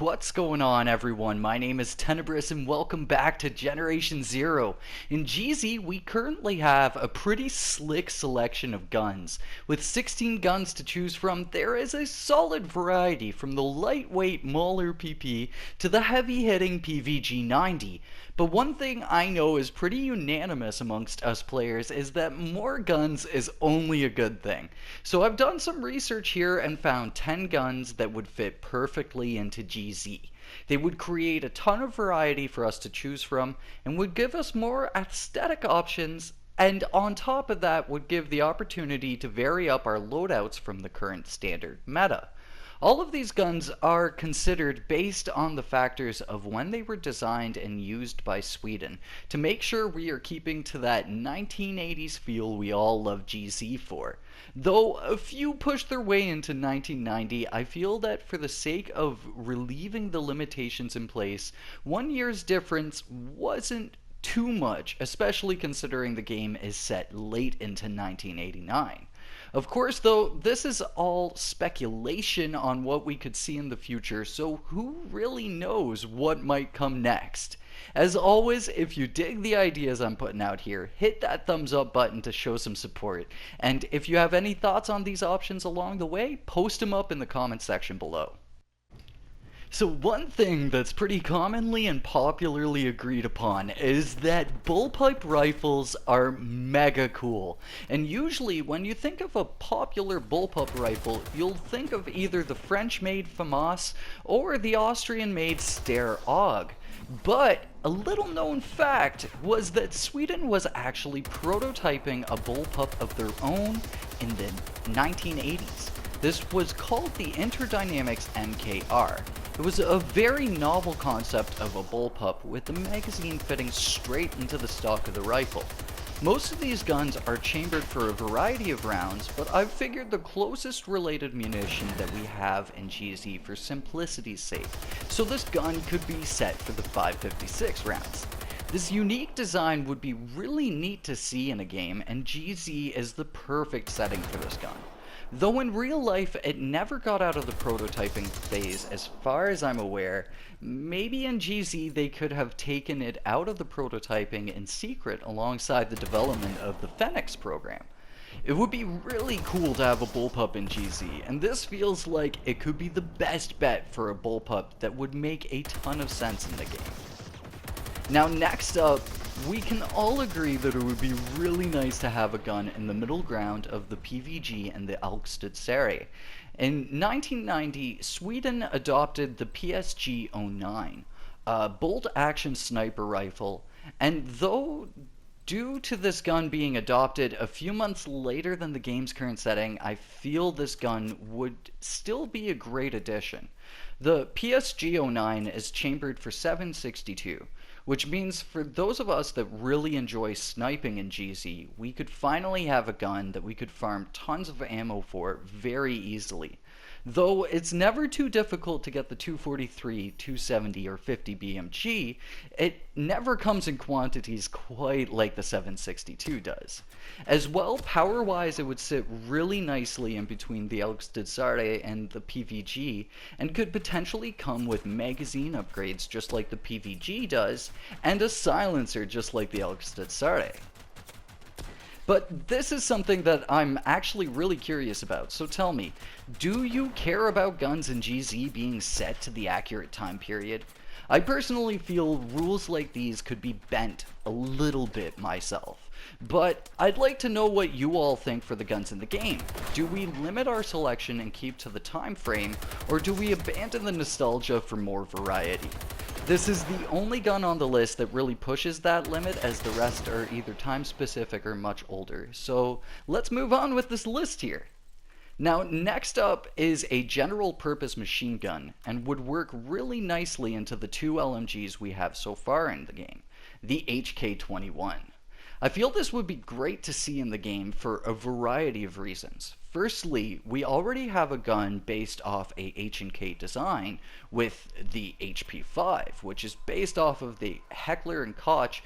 What's going on, everyone? My name is Tenebris and welcome back to Generation Zero. In GZ, we currently have a pretty slick selection of guns. With 16 guns to choose from, there is a solid variety from the lightweight Mauler PP to the heavy-hitting PVG-90. But one thing I know is pretty unanimous amongst us players is that more guns is only a good thing. So I've done some research here and found 10 guns that would fit perfectly into GZ. They would create a ton of variety for us to choose from and would give us more aesthetic options, and on top of that would give the opportunity to vary up our loadouts from the current standard meta. All of these guns are considered based on the factors of when they were designed and used by Sweden to make sure we are keeping to that 1980s feel we all love GZ for. Though a few pushed their way into 1990, I feel that for the sake of relieving the limitations in place, 1 year's difference wasn't too much, especially considering the game is set late into 1989. Of course, though, this is all speculation on what we could see in the future, so who really knows what might come next? As always, if you dig the ideas I'm putting out here, hit that thumbs up button to show some support. And if you have any thoughts on these options along the way, post them up in the comment section below. So one thing that's pretty commonly and popularly agreed upon is that bullpipe rifles are mega cool. And usually when you think of a popular bullpup rifle, you'll think of either the French-made FAMAS or the Austrian-made Steyr AUG. But a little known fact was that Sweden was actually prototyping a bullpup of their own in the 1980s. This was called the Interdynamics MKR. It was a very novel concept of a bullpup with the magazine fitting straight into the stock of the rifle. Most of these guns are chambered for a variety of rounds, but I've figured the closest related munition that we have in GZ for simplicity's sake, so this gun could be set for the 5.56 rounds. This unique design would be really neat to see in a game, and GZ is the perfect setting for this gun. Though in real life it never got out of the prototyping phase as far as I'm aware, maybe in GZ they could have taken it out of the prototyping in secret alongside the development of the Phoenix program. It would be really cool to have a bullpup in GZ, and this feels like it could be the best bet for a bullpup that would make a ton of sense in the game. Now next up, we can all agree that it would be really nice to have a gun in the middle ground of the PVG and the Alkstad-Serie. In 1990, Sweden adopted the PSG-09, a bolt-action sniper rifle, and though due to this gun being adopted a few months later than the game's current setting, I feel this gun would still be a great addition. The PSG-09 is chambered for 7.62. Which means for those of us that really enjoy sniping in GZ, we could finally have a gun that we could farm tons of ammo for very easily. Though it's never too difficult to get the 243, 270, or 50 BMG, it never comes in quantities quite like the 762 does. As well, power-wise, it would sit really nicely in between the Alkstad-Serie and the PVG, and could potentially come with magazine upgrades just like the PVG does, and a silencer just like the Alkstad-Serie. But this is something that I'm actually really curious about, so tell me, do you care about guns in GZ being set to the accurate time period? I personally feel rules like these could be bent a little bit myself, but I'd like to know what you all think for the guns in the game. Do we limit our selection and keep to the time frame, or do we abandon the nostalgia for more variety? This is the only gun on the list that really pushes that limit, as the rest are either time specific or much older. So let's move on with this list here. Now next up is a general purpose machine gun, and would work really nicely into the two LMGs we have so far in the game, the HK-21. I feel this would be great to see in the game for a variety of reasons. Firstly, we already have a gun based off a H&K design with the HP5, which is based off of the Heckler & Koch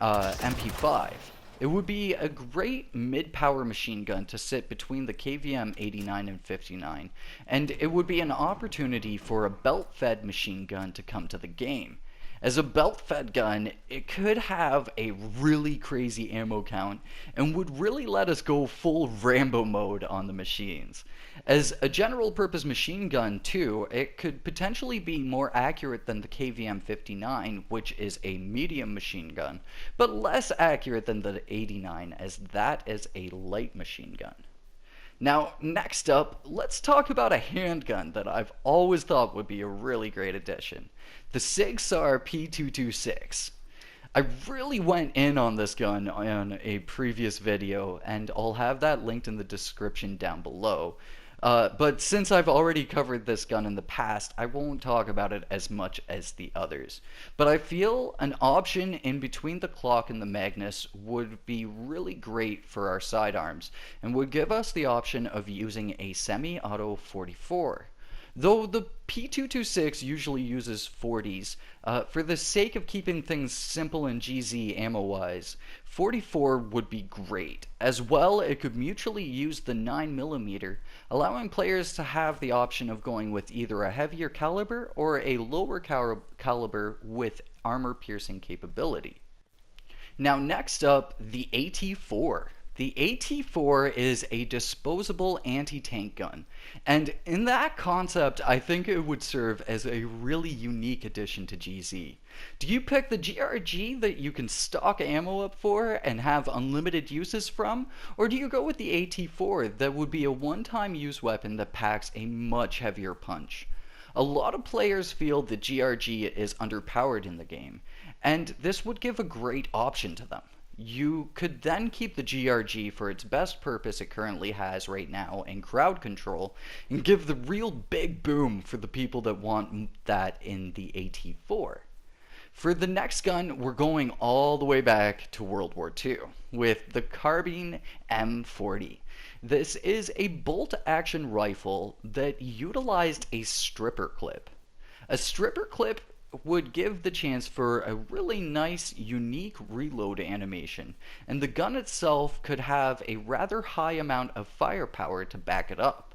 MP5. It would be a great mid-power machine gun to sit between the KVM 89 and 59, and it would be an opportunity for a belt-fed machine gun to come to the game. As a belt-fed gun, it could have a really crazy ammo count and would really let us go full Rambo mode on the machines. As a general purpose machine gun, too, it could potentially be more accurate than the KVM 59, which is a medium machine gun, but less accurate than the 89, as that is a light machine gun. Now, next up, let's talk about a handgun that I've always thought would be a really great addition, the Sig Sauer P226. I really went in on this gun on a previous video, and I'll have that linked in the description down below. But since I've already covered this gun in the past, I won't talk about it as much as the others. But I feel an option in between the Clock and the Magnus would be really great for our sidearms, and would give us the option of using a semi-auto 44. Though the P226 usually uses 40s, for the sake of keeping things simple and GZ ammo-wise, 44 would be great. As well, it could mutually use the 9mm, allowing players to have the option of going with either a heavier caliber or a lower caliber with armor-piercing capability. Now next up, the AT-4. The AT-4 is a disposable anti-tank gun, and in that concept, I think it would serve as a really unique addition to GZ. Do you pick the GRG that you can stock ammo up for and have unlimited uses from, or do you go with the AT-4 that would be a one-time use weapon that packs a much heavier punch? A lot of players feel the GRG is underpowered in the game, and this would give a great option to them. You could then keep the GRG for its best purpose it currently has right now in crowd control, and give the real big boom for the people that want that in the AT-4. For the next gun, we're going all the way back to World War II with the Carbine M40. This is a bolt-action rifle that utilized a stripper clip. A stripper clip would give the chance for a really nice, unique reload animation, and the gun itself could have a rather high amount of firepower to back it up.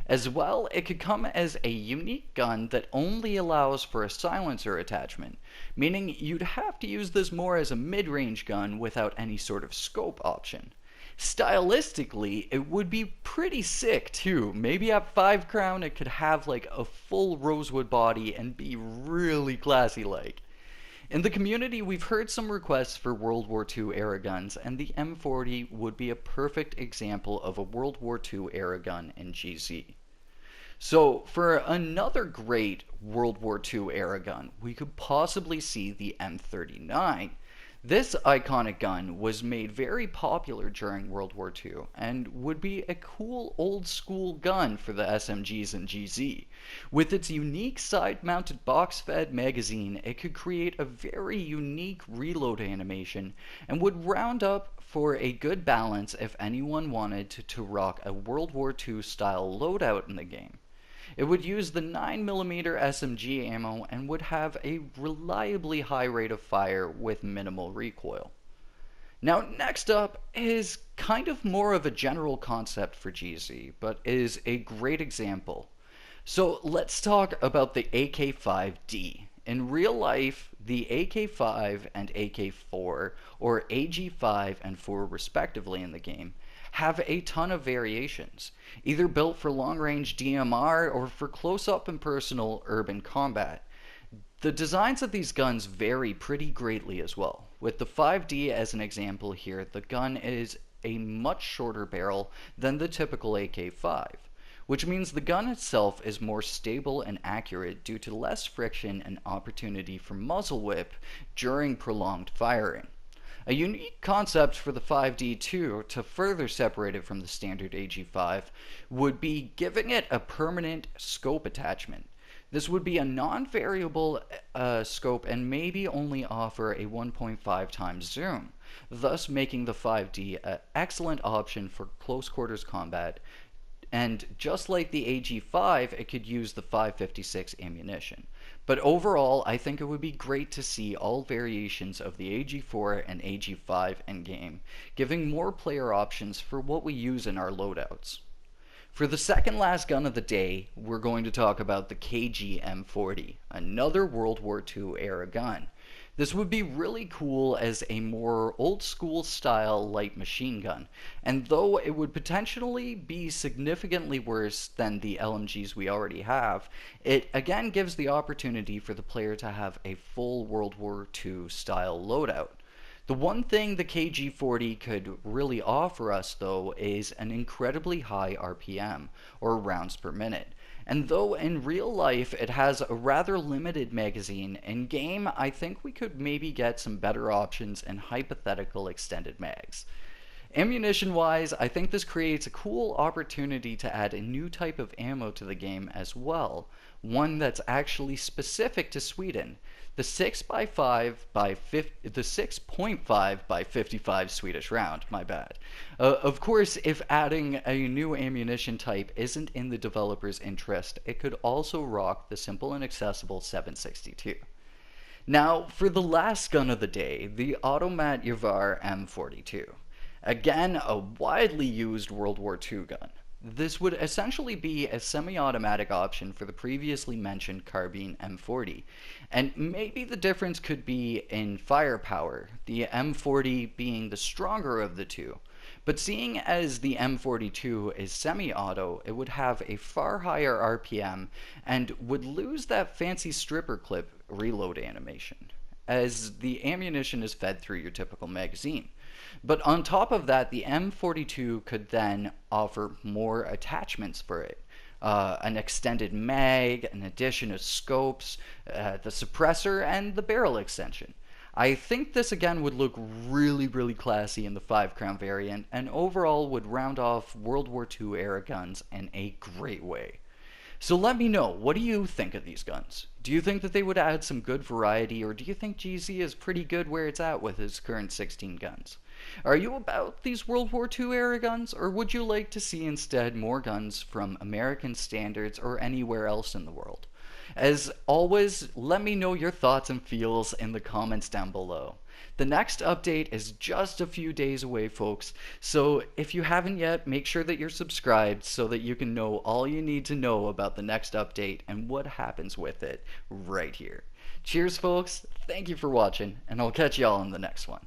As well, it could come as a unique gun that only allows for a silencer attachment, meaning you'd have to use this more as a mid-range gun without any sort of scope option. Stylistically, it would be pretty sick too. Maybe at 5 crown it could have like a full rosewood body and be really classy like. In the community, we've heard some requests for World War II era guns, and the M40 would be a perfect example of a World War II era gun in GZ. So, for another great World War II era gun, we could possibly see the M39. This iconic gun was made very popular during World War II and would be a cool old school gun for the SMGs and GZ. With its unique side-mounted box-fed magazine, it could create a very unique reload animation and would round up for a good balance if anyone wanted to rock a World War II style loadout in the game. It would use the 9mm SMG ammo and would have a reliably high rate of fire with minimal recoil. Now next up is kind of more of a general concept for GZ, but is a great example. So let's talk about the AK-5D. In real life, the AK-5 and AK-4, or AG-5 and 4 respectively in the game, have a ton of variations, either built for long-range DMR or for close-up and personal urban combat. The designs of these guns vary pretty greatly as well. With the 5D as an example here, the gun is a much shorter barrel than the typical AK-5, which means the gun itself is more stable and accurate due to less friction and opportunity for muzzle whip during prolonged firing. A unique concept for the 5D2 to further separate it from the standard AG5 would be giving it a permanent scope attachment. This would be a non-variable scope and maybe only offer a 1.5 times zoom, thus making the 5D an excellent option for close quarters combat And just like the AG5, it could use the 556 ammunition. But overall, I think it would be great to see all variations of the AG4 and AG5 in game, giving more player options for what we use in our loadouts. For the second last gun of the day, we're going to talk about the KG M40, another World War II era gun. This would be really cool as a more old school style light machine gun, and though it would potentially be significantly worse than the LMGs we already have, it again gives the opportunity for the player to have a full World War II style loadout. The one thing the KG40 could really offer us, though, is an incredibly high RPM, or rounds per minute. And though in real life it has a rather limited magazine, in game I think we could maybe get some better options in hypothetical extended mags. Ammunition wise, I think this creates a cool opportunity to add a new type of ammo to the game as well, one that's actually specific to Sweden. The 6.5 by 55 Swedish round, my bad. Of course, if adding a new ammunition type isn't in the developer's interest, it could also rock the simple and accessible 762. Now, for the last gun of the day, the Automat Yavar M42. Again, a widely used World War II gun. This would essentially be a semi-automatic option for the previously mentioned carbine M40, and maybe the difference could be in firepower, the M40 being the stronger of the two. But seeing as the M42 is semi-auto, it would have a far higher RPM and would lose that fancy stripper clip reload animation, as the ammunition is fed through your typical magazine. But on top of that, the M42 could then offer more attachments for it. An extended mag, an addition of scopes, the suppressor, and the barrel extension. I think this again would look really, really classy in the 5 crown variant, and overall would round off World War II era guns in a great way. So let me know, what do you think of these guns? Do you think that they would add some good variety, or do you think GZ is pretty good where it's at with its current 16 guns? Are you about these World War II era guns, or would you like to see instead more guns from American standards or anywhere else in the world? As always, let me know your thoughts and feels in the comments down below. The next update is just a few days away, folks, so if you haven't yet, make sure that you're subscribed so that you can know all you need to know about the next update and what happens with it right here. Cheers, folks, thank you for watching, and I'll catch y'all in the next one.